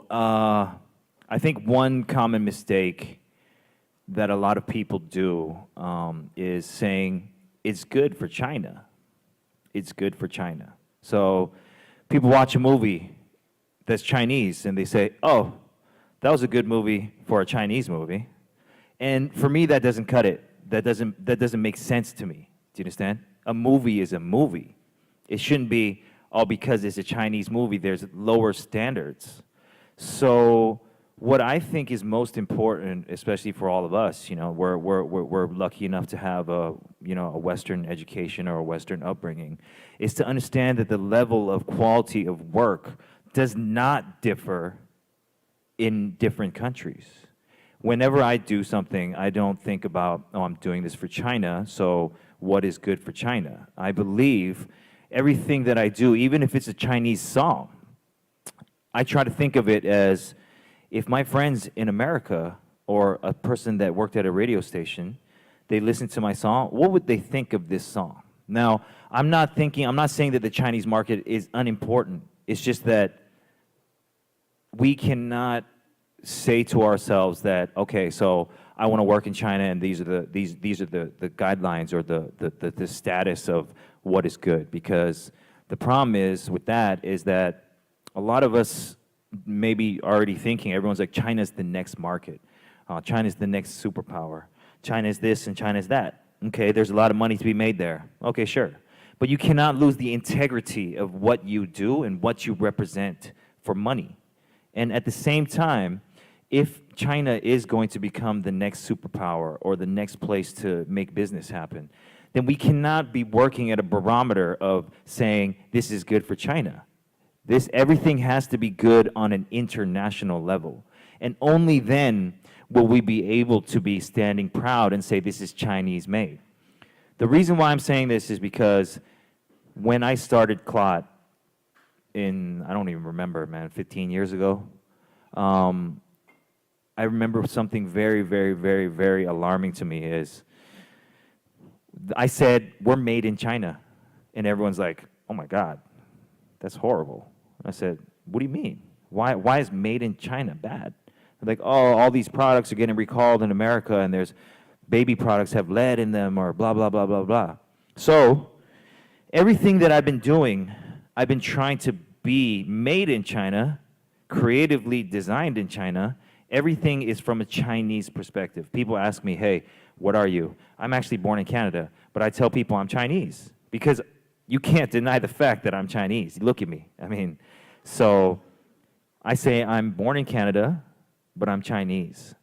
I think one common mistake that a lot of people do is saying it's good for China. It's good for China. So people watch a movie that's Chinese and they say, oh, that was a good movie for a Chinese movie. And for me, that doesn't cut it. That doesn't make sense to me. Do you understand? A movie is a movie. It shouldn't be, oh, because it's a Chinese movie, there's lower standards. So what I think is most important, especially for all of us, you know, we're lucky enough to have a Western education or a Western upbringing, is to understand that the level of quality of work does not differ in different countries. Whenever I do something, I don't think about, oh, I'm doing this for China, so what is good for China? I believe everything that I do, even if it's a Chinese song, I try to think of it as, if my friends in America or a person that worked at a radio station, they listened to my song, what would they think of this song? Now, I'm not saying that the Chinese market is unimportant. It's just that we cannot say to ourselves that, okay, so I want to work in China and these are the guidelines or the status of what is good. Because the problem is with that is that a lot of us maybe already thinking, everyone's like, China's the next market. China's the next superpower. China's this and China's that. Okay, there's a lot of money to be made there. Okay, sure. But you cannot lose the integrity of what you do and what you represent for money. And at the same time, if China is going to become the next superpower or the next place to make business happen, then we cannot be working at a barometer of saying this is good for China. Everything has to be good on an international level. And only then will we be able to be standing proud and say this is Chinese made. The reason why I'm saying this is because when I started Clot in, I don't even remember, man, 15 years ago, I remember something very, very, very, very alarming to me is I said, we're made in China. And everyone's like, oh my God, that's horrible. I said, what do you mean? Why is made in China bad? They're like, oh, all these products are getting recalled in America and there's baby products have lead in them or blah, blah, blah, blah, blah. So everything that I've been doing, I've been trying to be made in China, creatively designed in China. Everything is from a Chinese perspective. People ask me, hey, what are you? I'm actually born in Canada, but I tell people I'm Chinese because you can't deny the fact that I'm Chinese. Look at me. I mean, so I say I'm born in Canada, but I'm Chinese.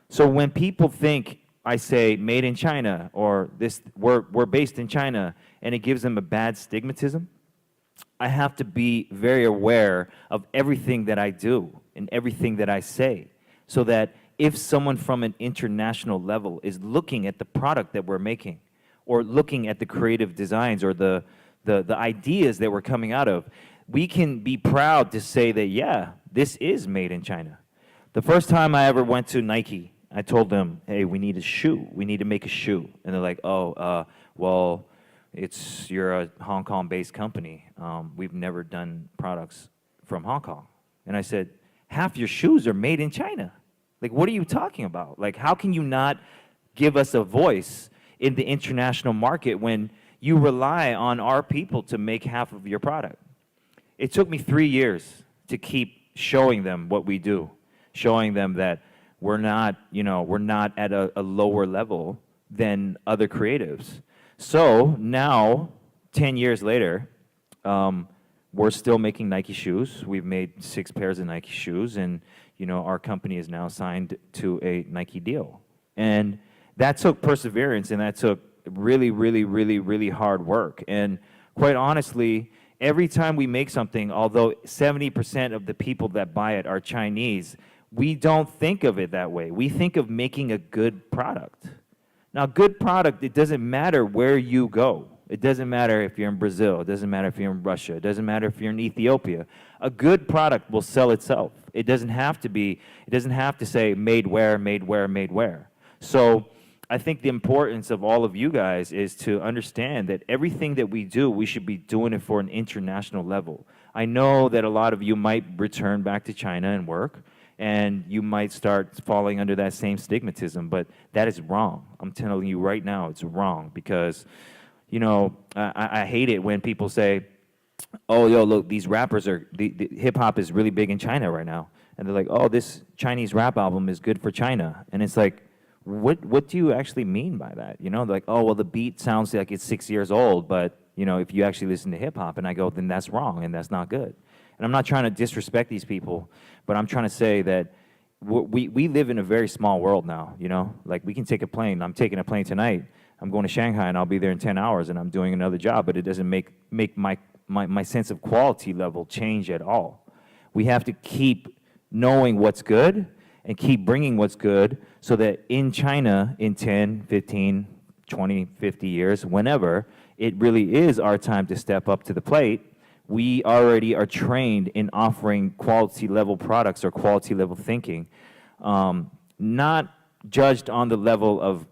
So when people think I say made in China or this we're based in China and it gives them a bad stigmatism, I have to be very aware of everything that I do and everything that I say so that if someone from an international level is looking at the product that we're making or looking at the creative designs or the ideas that we're coming out of, we can be proud to say that, yeah, this is made in China. The first time I ever went to Nike, I told them, hey, we need a shoe. We need to make a shoe. And they're like, oh, well, you're a Hong Kong-based company. We've never done products from Hong Kong. And I said, half your shoes are made in China. Like, what are you talking about? Like, how can you not give us a voice in the international market when you rely on our people to make half of your product? It took me 3 years to keep showing them what we do, showing them that we're not at a lower level than other creatives. So now, 10 years later, we're still making Nike shoes. We've made 6 pairs of Nike shoes, and our company is now signed to a Nike deal. And that took perseverance, and that took really, really, really, really hard work. And quite honestly, every time we make something, although 70% of the people that buy it are Chinese, we don't think of it that way. We think of making a good product. Now, good product, it doesn't matter where you go. It doesn't matter if you're in Brazil. It doesn't matter if you're in Russia. It doesn't matter if you're in Ethiopia. A good product will sell itself. It doesn't have to say made where, made where, made where. So I think the importance of all of you guys is to understand that everything that we do, we should be doing it for an international level. I know that a lot of you might return back to China and work, and you might start falling under that same stigmatism, but that is wrong. I'm telling you right now, it's wrong, because, you know, I hate it when people say, oh, yo, look, these rappers are, the hip-hop is really big in China right now. And they're like, oh, this Chinese rap album is good for China. And it's like, what do you actually mean by that? You know, they're like, oh, well, the beat sounds like it's 6 years old, but, you know, if you actually listen to hip-hop, and I go, then that's wrong, and that's not good. And I'm not trying to disrespect these people, but I'm trying to say that we live in a very small world now, you know? Like, we can take a plane. I'm taking a plane tonight. I'm going to Shanghai, and I'll be there in 10 hours, and I'm doing another job, but it doesn't make my sense of quality level change at all. We have to keep knowing what's good and keep bringing what's good, so that in China, in 10, 15, 20, 50 years, whenever, it really is our time to step up to the plate. We already are trained in offering quality level products or quality level thinking, not judged on the level of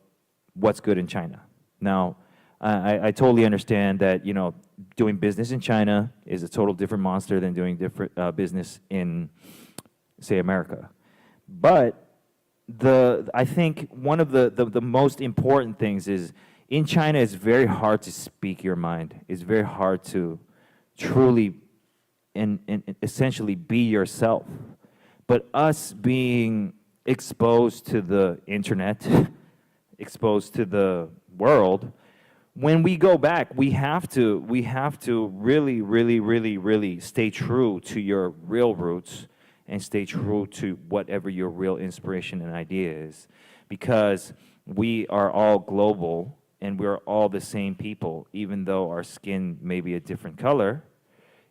what's good in China. Now, I totally understand that, you know, doing business in China is a total different monster than doing different business in, say, America. But I think one of the most important things is, in China, it's very hard to speak your mind. It's very hard to truly and essentially be yourself. But us being exposed to the internet, exposed to the world, when we go back, we have to really, really, really, really stay true to your real roots and stay true to whatever your real inspiration and idea is. Because we are all global, and we're all the same people, even though our skin may be a different color.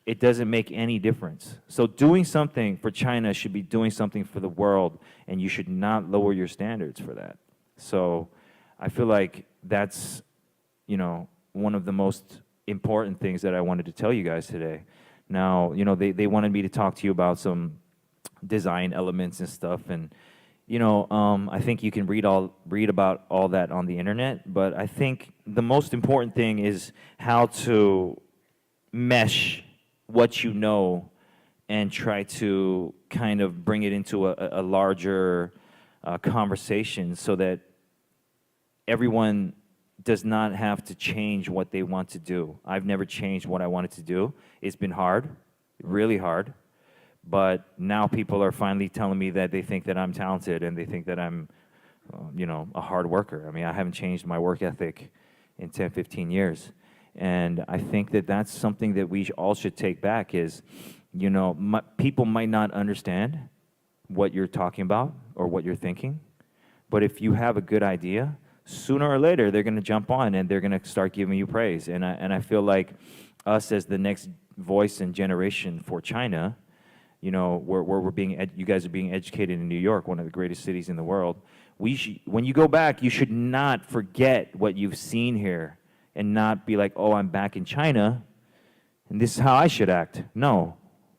It doesn't make any difference. So doing something for China should be doing something for the world, and you should not lower your standards for that. So I feel like that's, you know, one of the most important things that I wanted to tell you guys today. Now, you know, they wanted me to talk to you about some design elements and stuff, and you know, I think you can read about all that on the internet, but I think the most important thing is how to mesh what you know and try to kind of bring it into a larger conversation, so that everyone does not have to change what they want to do. I've never changed what I wanted to do. It's been hard, really hard. But now people are finally telling me that they think that I'm talented, and they think that I'm, you know, a hard worker. I mean, I haven't changed my work ethic in 10, 15 years. And I think that that's something that we all should take back is, you know, people might not understand what you're talking about or what you're thinking. But if you have a good idea, sooner or later, they're going to jump on and they're going to start giving you praise. And I feel like us as the next voice and generation for China, you know, where we're being, you guys are being educated in New York, one of the greatest cities in the world. When you go back, you should not forget what you've seen here and not be like, oh, I'm back in China, and this is how I should act. No,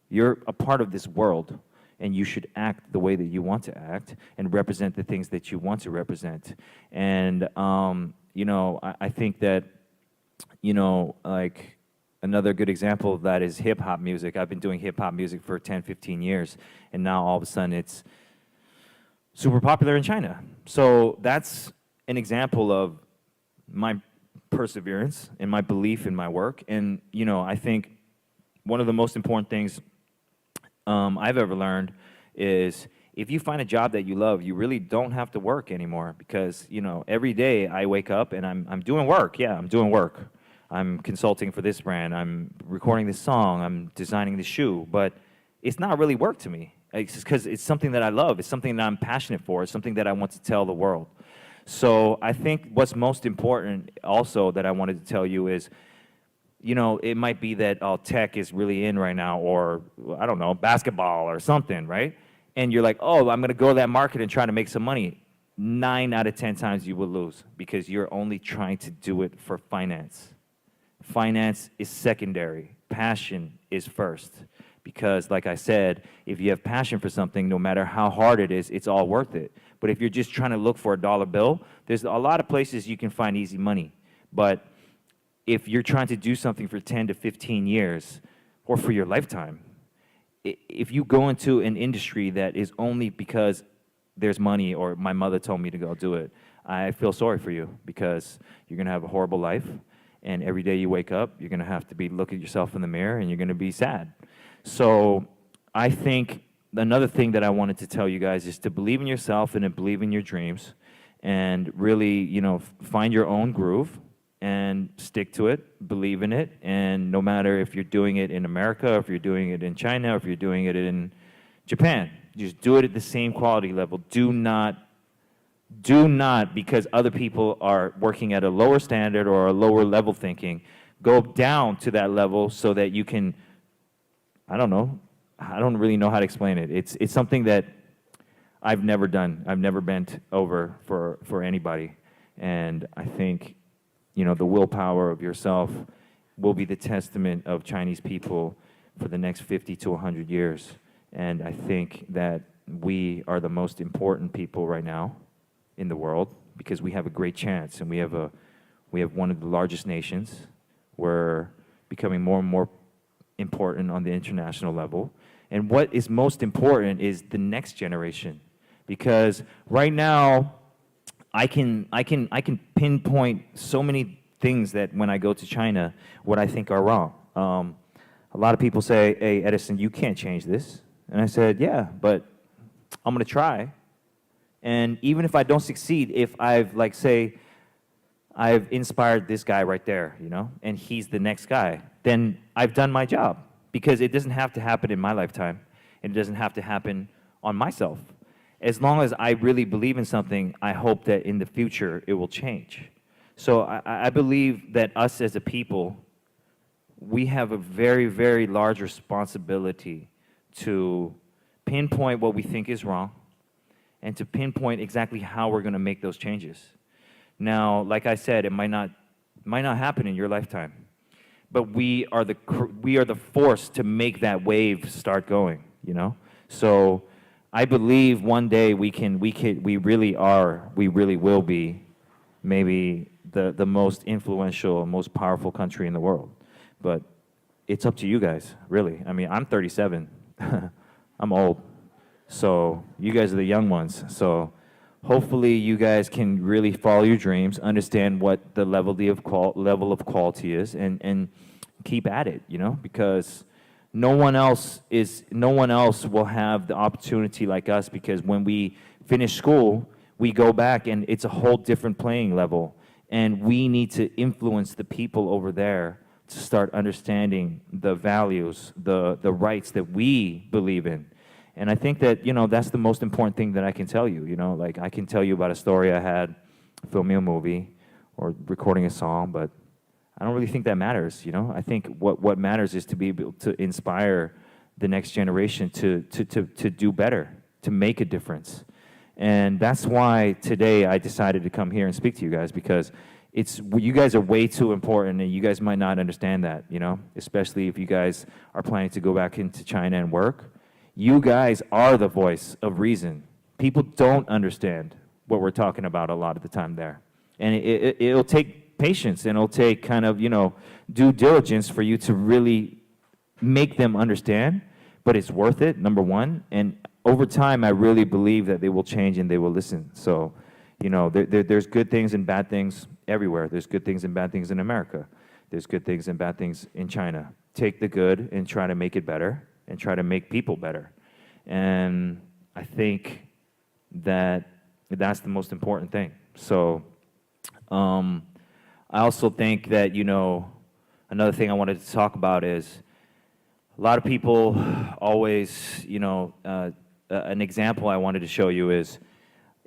you're a part of this world, and you should act the way that you want to act and represent the things that you want to represent. And, you know, I think that, you know, like, another good example of that is hip-hop music. I've been doing hip-hop music for 10, 15 years, and now all of a sudden it's super popular in China. So that's an example of my perseverance and my belief in my work. And, you know, I think one of the most important things I've ever learned is, if you find a job that you love, you really don't have to work anymore, because, you know, every day I wake up and I'm doing work. Yeah, I'm doing work. I'm consulting for this brand, I'm recording this song, I'm designing the shoe, but it's not really work to me. It's because it's something that I love, it's something that I'm passionate for, it's something that I want to tell the world. So I think what's most important also that I wanted to tell you is, you know, it might be that tech is really in right now, or I don't know, basketball or something, right? And you're like, oh, I'm gonna go to that market and try to make some money. 9 out of 10 times you will lose, because you're only trying to do it for finance. Finance is secondary. Passion is first. Because, like I said, if you have passion for something, no matter how hard it is, it's all worth it. But if you're just trying to look for a dollar bill, there's a lot of places you can find easy money. But if you're trying to do something for 10 to 15 years, or for your lifetime. If you go into an industry that is only because there's money or my mother told me to go do it, I feel sorry for you because you're going to have a horrible life. And every day you wake up, you're going to have to be look at yourself in the mirror and you're going to be sad. So I think another thing that I wanted to tell you guys is to believe in yourself and to believe in your dreams and really, you know, find your own groove and stick to it, believe in it. And no matter if you're doing it in America, or if you're doing it in China, or if you're doing it in Japan, just do it at the same quality level. Do not, because other people are working at a lower standard or a lower level thinking, go down to that level so that you can, I don't know, I don't really know how to explain it. It's something that I've never done. I've never bent over for anybody. And I think, you know, the willpower of yourself will be the testament of Chinese people for the next 50 to 100 years. And I think that we are the most important people right now in the world because we have a great chance and we have one of the largest nations. We're becoming more and more important on the international level. And what is most important is the next generation, because right now I can pinpoint so many things that when I go to China, what I think are wrong. A lot of people say, "Hey, Edison, you can't change this." And I said, "Yeah, but I'm going to try. And even if I don't succeed, if I've, like, say, I've inspired this guy right there, you know, and he's the next guy, then I've done my job. Because it doesn't have to happen in my lifetime. And it doesn't have to happen on myself. As long as I really believe in something, I hope that in the future it will change. So I believe that us as a people, we have a very, very large responsibility to pinpoint what we think is wrong and to pinpoint exactly how we're going to make those changes. Now, like I said, it might not happen in your lifetime, but we are the force to make that wave start going, you know? So I believe one day we really will be maybe the most influential, most powerful country in the world. But it's up to you guys, really. I mean, I'm 37. I'm old. So you guys are the young ones. So hopefully you guys can really follow your dreams, understand what the level of quality is, and keep at it, you know, because no one else will have the opportunity like us, because when we finish school, we go back and it's a whole different playing level, and we need to influence the people over there to start understanding the values, the rights that we believe in. And I think that, you know, that's the most important thing that I can tell you, you know, like I can tell you about a story I had filming a movie or recording a song, but I don't really think that matters, you know. I think what matters is to be able to inspire the next generation to do better, to make a difference. And that's why today I decided to come here and speak to you guys, because you guys are way too important, and you guys might not understand that, you know, especially if you guys are planning to go back into China and work. You guys are the voice of reason. People don't understand what we're talking about a lot of the time there. And it'll take patience, and it'll take kind of, you know, due diligence for you to really make them understand, but it's worth it, number one. And over time, I really believe that they will change and they will listen. So, you know, there's good things and bad things everywhere. There's good things and bad things in America. There's good things and bad things in China. Take the good and try to make it better, and try to make people better. And I think that that's the most important thing. So I also think that, you know, another thing I wanted to talk about is a lot of people always, you know, an example I wanted to show you is,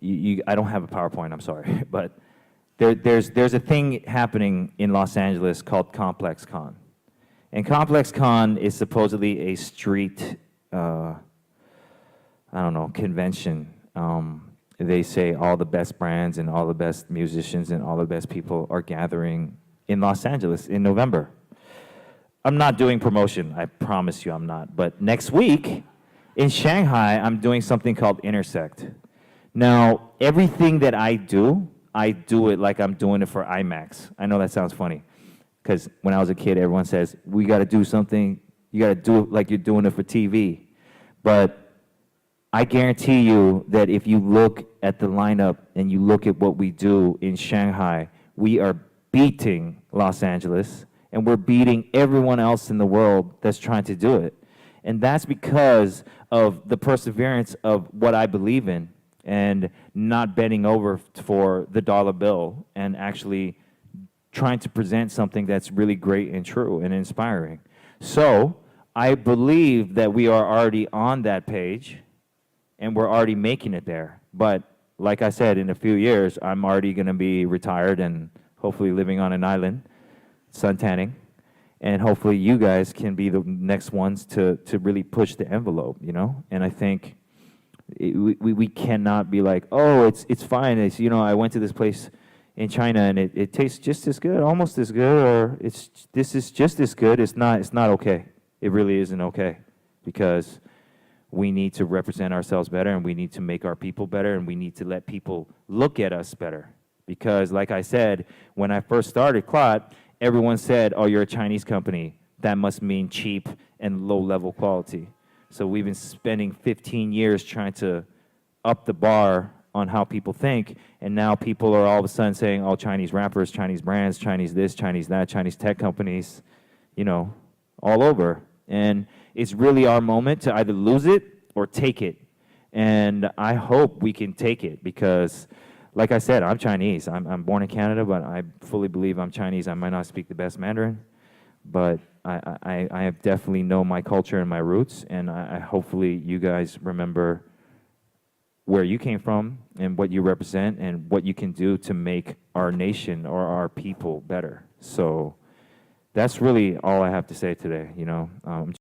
I don't have a PowerPoint, I'm sorry, but there's a thing happening in Los Angeles called Complex Con. And Complex Con is supposedly a street, I don't know, convention. They say all the best brands and all the best musicians and all the best people are gathering in Los Angeles in November. I'm not doing promotion, I promise you I'm not. But next week in Shanghai, I'm doing something called Intersect. Now, everything that I do it like I'm doing it for IMAX. I know that sounds funny, because when I was a kid, everyone says, we got to do something, You got to do it like you're doing it for TV. But I guarantee you that if you look at the lineup and you look at what we do in Shanghai, we are beating Los Angeles, and we're beating everyone else in the world that's trying to do it. And that's because of the perseverance of what I believe in and not bending over for the dollar bill and actually trying to present something that's really great and true and inspiring. So I believe that we are already on that page and we're already making it there. But like I said, in a few years, I'm already going to be retired and hopefully living on an island, suntanning. And hopefully you guys can be the next ones to really push the envelope, you know? And I think we cannot be like, oh, it's fine. It's, you know, I went to this place in China and it tastes just as good, almost as good, or this is just as good. It's not okay. It really isn't okay, because we need to represent ourselves better, and we need to make our people better, and we need to let people look at us better. Because like I said, when I first started Clot, everyone said, oh, you're a Chinese company. That must mean cheap and low-level quality. So we've been spending 15 years trying to up the bar on how people think, and now people are all of a sudden saying, oh, Chinese rappers, Chinese brands, Chinese this, Chinese that, Chinese tech companies, you know, all over. And it's really our moment to either lose it or take it. And I hope we can take it, because like I said, I'm Chinese. I'm born in Canada, but I fully believe I'm Chinese. I might not speak the best Mandarin, but I definitely know my culture and my roots, and I hopefully you guys remember where you came from and what you represent and what you can do to make our nation or our people better. So that's really all I have to say today, you know.